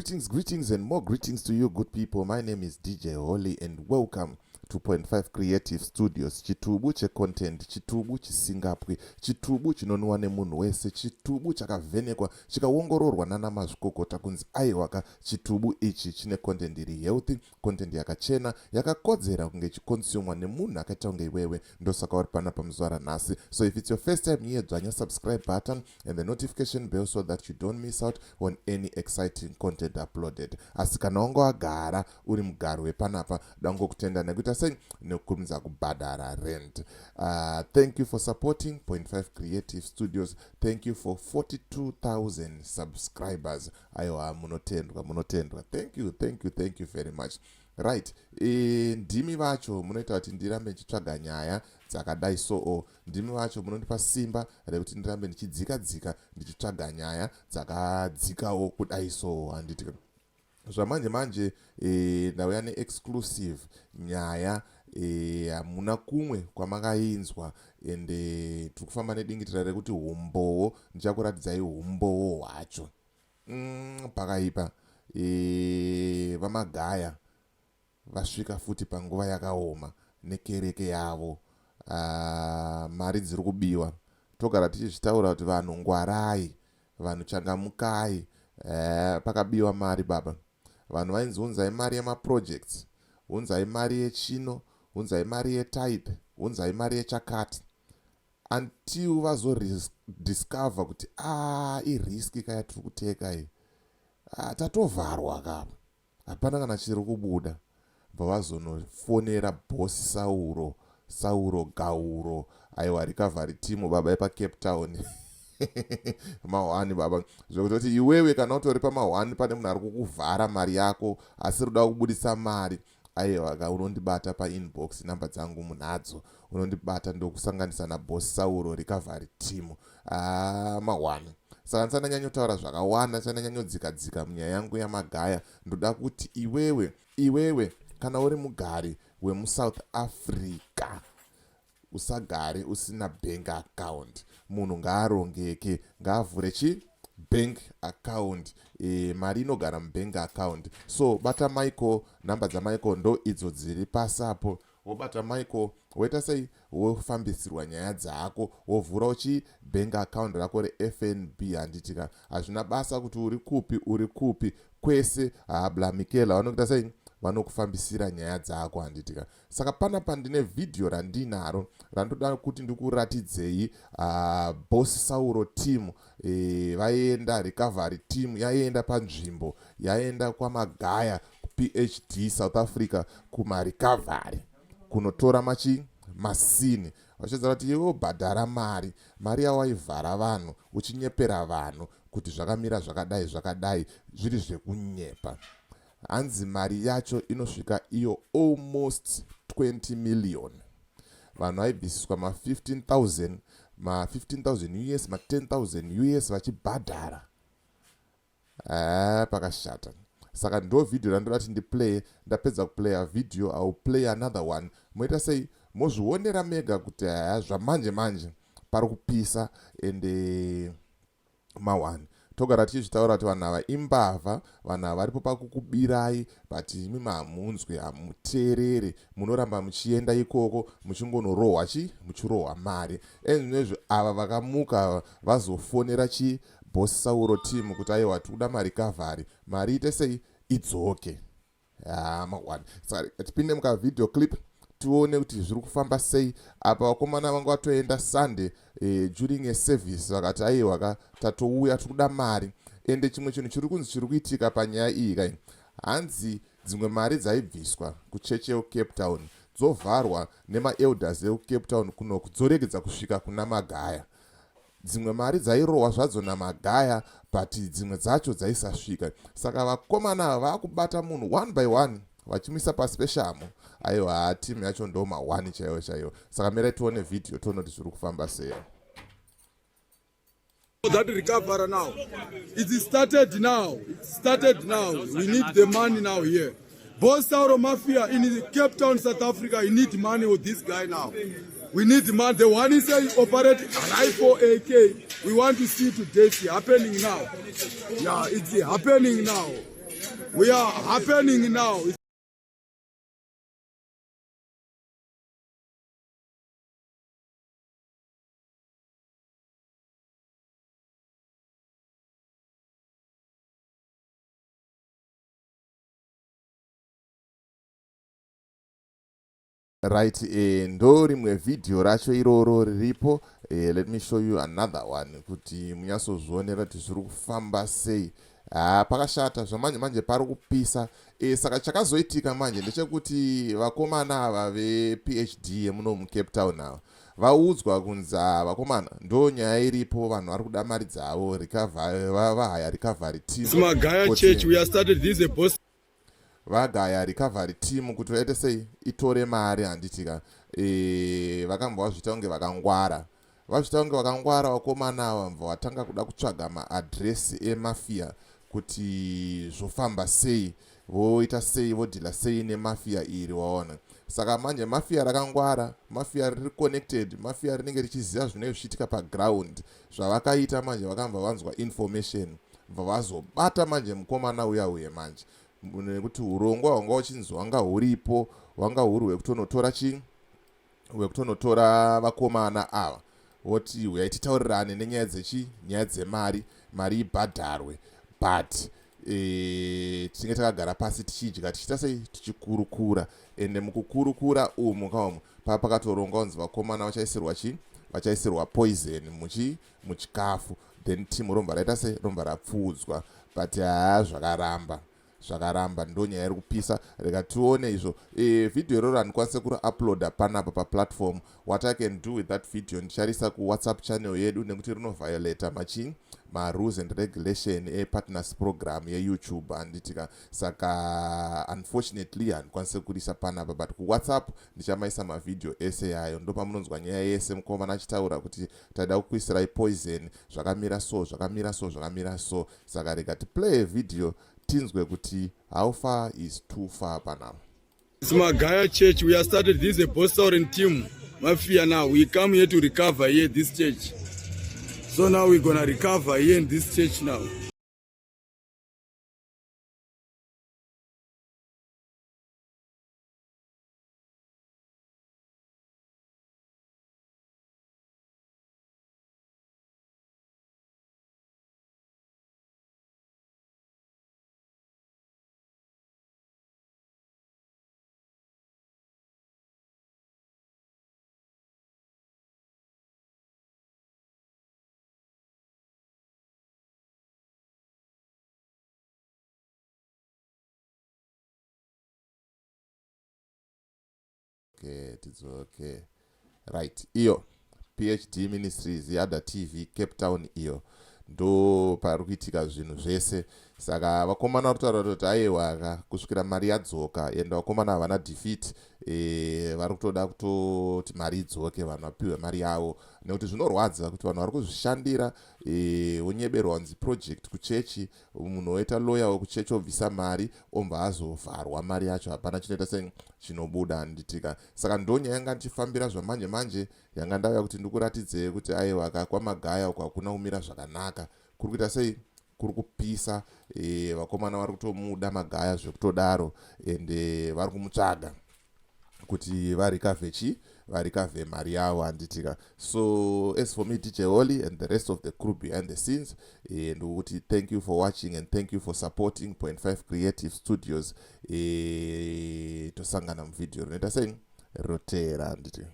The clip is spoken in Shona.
Greetings, and more greetings to you, good people. My name is DJ Holly, and welcome to 2.5 Creative Studios. Chitubu che content, chitubu chisingapwi, chitubu chinonwa nemunhu wese, chitubu chakavhenekwa, chikaongororwa nana mazvikokota kunzi aiwaka chitubu ichi chine content iri healthy, content yakachena, yakakodzera kunge chikonsumwa nemunhu akaita kunge iwewe. Ndosaka uri panapa muzuva ranhasi. So if it's your first time here, dzvanya subscribe button and the notification bell so that you don't miss out on any exciting content uploaded. Asi kana wanga wagara uri mugaro wepanapa, dangokutenda nekuita sei nekukurumidza kubhadhara rent. Thank you for supporting 2.5 Creative Studios. Thank you for 42,000 subscribers. Aiwa, munotendwa. Thank you very much. Right, ndimi vacho munoita kuti ndirambe ndichitsvaga nyaya dzakadai so. Ndimi vacho munondipa simba rekuti ndirambe ndichidzika ndichitsvaga nyaya dzakadzikawo kudai so. Handiti zvamanje ndauya neexclusive nyaya hamuna kumwe kwamakainzwa, ende tiri kufamba nedingitira rekuti umbowo. Ndichakuratidzai umbowo hwacho pakaipa. Vamagaya vasvika futi panguva yakaoma nekereke yavo. Mari dziri kubiwa. Togara tichitaura kuti vanhu ngwarai, vanhu changamukai. Pakabiwa mari baba. Vanhu vainzi unzai mari yemaprojects, unzai mari yechino, unzai mari yetithe, unzai mari yechakati, until vazodiscover kuti iriski kaya tiri kuteka iyi. Tatovharwa kapa, hapana kana chiri kubuda. Vazonofonera bosi Sauro Gauro, aiwa recovery team baba yepa Cape Town. Mahwani baba, zvekutoti iwewe kana utori pamahwani pane munhu ari kukuvhara mari yako asi ruda kubudisa mari, aiwa unondibata painbox, namba dzangu munadzo, unondibata ndokusanganisa nabosi Sauro recovery team. Mahwani. Saka ndisandanyanyotara zvakawanda, ndisandanyanyadzika munyaya yangu yamagaya. Ndoda kuti iwewe kana uri mugari wemuSouth Africa, usagare usina bank account. Munhu ngaarongeke, ngaavhure bank account. Mari inogara mubank account. So bata Michael, namba dzaMichael ndo idzo dziri pasapo. Wobata Michael, woita sei wofambisirwa nyaya dzako, wovhura bank account rako reFNB. Handitika hazvina basa kuti uri kupi kwese. Blamikela vanokuita sei vanokufambisira nyaya dzako. Handitika saka panapa ndine video randinaro randoda kuti ndikuratidzei. Boss Sauro team vaenda, recovery team yaenda panzvimbo, yaenda kwamagaya PhD South Africa kumarecovery kunotora masini. Vachidza kuti iwe bhadhara mari yawaivhara vanhu uchinyepera vanhu kuti zvakamira zvakadai zviri zvekunyepa. Hanzi mari yacho inosvika iyo almost 20 million. Vanhu vaibvisiswa ma15,000 US, ma10,000 US vachibhadhara. Pakashata. Saka ndo video randoda kuti ndiplay. Ndapedza kuplaya video, I will play another one. Moita sei mozvionera mega kuti zvamanje pari kupisa ende mawani. Togara tichitaura kuti vanhu ava imbavha, vanhu ava varipo pakukubirai, but imi hamunzwi, hamuteerere, munoramba muchienda ikoko muchingonorohwa muchirohwa mari. Ezvinezvo ava vakamuka vazofonera boss Sauro team kuti aiwa tikuda marecovery, mari ite sei idzoke. Mahwani. Saka tipinde mukavideo clip tuone kuti zviri kufamba sei. Apa vakomana vanga vatoenda Sunday during a service vakati aiwa tatouya tikuda mari. Ende chimwe chinhu chiri kunzi chiri kuitika panyaya iyi kai, hanzi dzimwe mari dzaibviswa kuchechi yeCape Town dzovharwa nemaelders eCape Town kunoku dzoregedza kusvika kuna Magaya. Dzimwe mari dzairohwa zvadzo naMagaya, but dzimwe dzacho dzaisasvika. Saka vakomana vakubata munhu one by one vachimisa paspeshamo. Aiwa, team yacho ndo mahwani chaiwo. Saka mera tione video tione kuti zviri kufamba sei. That recover now. It started now. We need the money now here. Boss Sauro Mafia in Cape Town, South Africa, you need money with this guy now. We need money. The one is operate rifle AK. We want to see today happening now. Yeah, it's happening now. We are happening now. Right, ndo rimwe video racho iroro riripo. Let me show you another one kuti munyasozvionera kuti zviri kufamba sei. Pakashata zvamanje manje pari kupisa. Saka chakazoitika manje ndechekuti vakomana ava ve-PhD yemuno muCape Town ava vaudzwa kunzi vakomana ndo nyaya iripo, vanhu vari kuda mari dzavo, vahaya recovery team. Magaya Church, we have started this a boss. Vagaya recovery team kuti vaite sei itore mari handitika. Vakamba vazvita kunge vakangwara, vakomana ava vatanga kuda kutsvaga maadresi emafia kuti zvofamba sei, voita sei, vodhila sei nemafia iri, waona. Saka manje mafia rakangwara, mafia riri connected, mafia rinenge richiziva zvinenge zvichiitika paground. Zvavakaita manje vakamba vanzwa information, vazobata manje mukomana uya manje, nekuti urongwa hwanga uchinzi hwanga huripo, hwanga huri hwekutonotora vakomana ava, voti huyai titaurirane nenyaya nyaya dzemari, mari ibhadharwe, but tinge takagara pasi tichidya tichiita sei tichikurukura. Ende mukukurukura umu kaumu pakatoronga kunzi vakomana vachaisirwa poison muchikafu, then timu romba raita sei, romba rapfuudzwa, but zvakaramba ndo nyaya iri kupisa. Rega tione izvo. Video iroro handikwanise kuriuploada panapa paplatform. What I can do with that video, ndicharisa kuWhatsApp channel yedu nekuti rinoviolata ma-rules and regulation e-partners program yeYouTube handitika. Saka unfortunately handikwanise kurisa panapa, but kuWhatsApp ndichamaisa mavideo ese yayo. Ndo pamunonzwa nyaya yese mukomana achitaura kuti taida kukuisirai poison, zvakamira so. Saka rega tiplay video tinzwe kuti how far is too far panapa. It's Magaya Church. We have started this apostle team. Mafia now. We come here to recover here this church. So now we're gonna recover here in this church now. Okay, it's okay. Right, iyo PhD Ministries yada TV Cape Town, iyo ndo pari kuitika zvinhu zvese. Saka vakomana vari kutaura kuti aiwa kusvikira mari yadzoka, ende vakomana havana defeat. Vari kutoda kutoti mari idzoke, vanhu vapiwe mari yavo, nekuti zvinorwadza kuti vanhu vari kuzvishandira. Wonyeberwa nzi project kuchechi, munhu oita lawyer wekuchechi obvisa mari, ombva azovharwa mari yacho, hapana chinoita sei chinobuda handitika. Saka ndo nyaya yanga ndichifambira zvamanje manje, yanga ndauya kuti ndikuratidzei kuti aiwa kwaMagaya uko hakuna kumira zvakanaka, kuri kuita sei, kuri kupisa. Vakomana vari kutomuda Magaya zvekutodaro, ende vari kumutsvaga kuti varikavhe mari yavo handitika. So as for me, DJ Holly and the rest of the crew behind the scenes, and kuti thank you for watching and thank you for supporting Point 5 Creative Studios. Tosangana muvideo rinoita sei rotera handitika.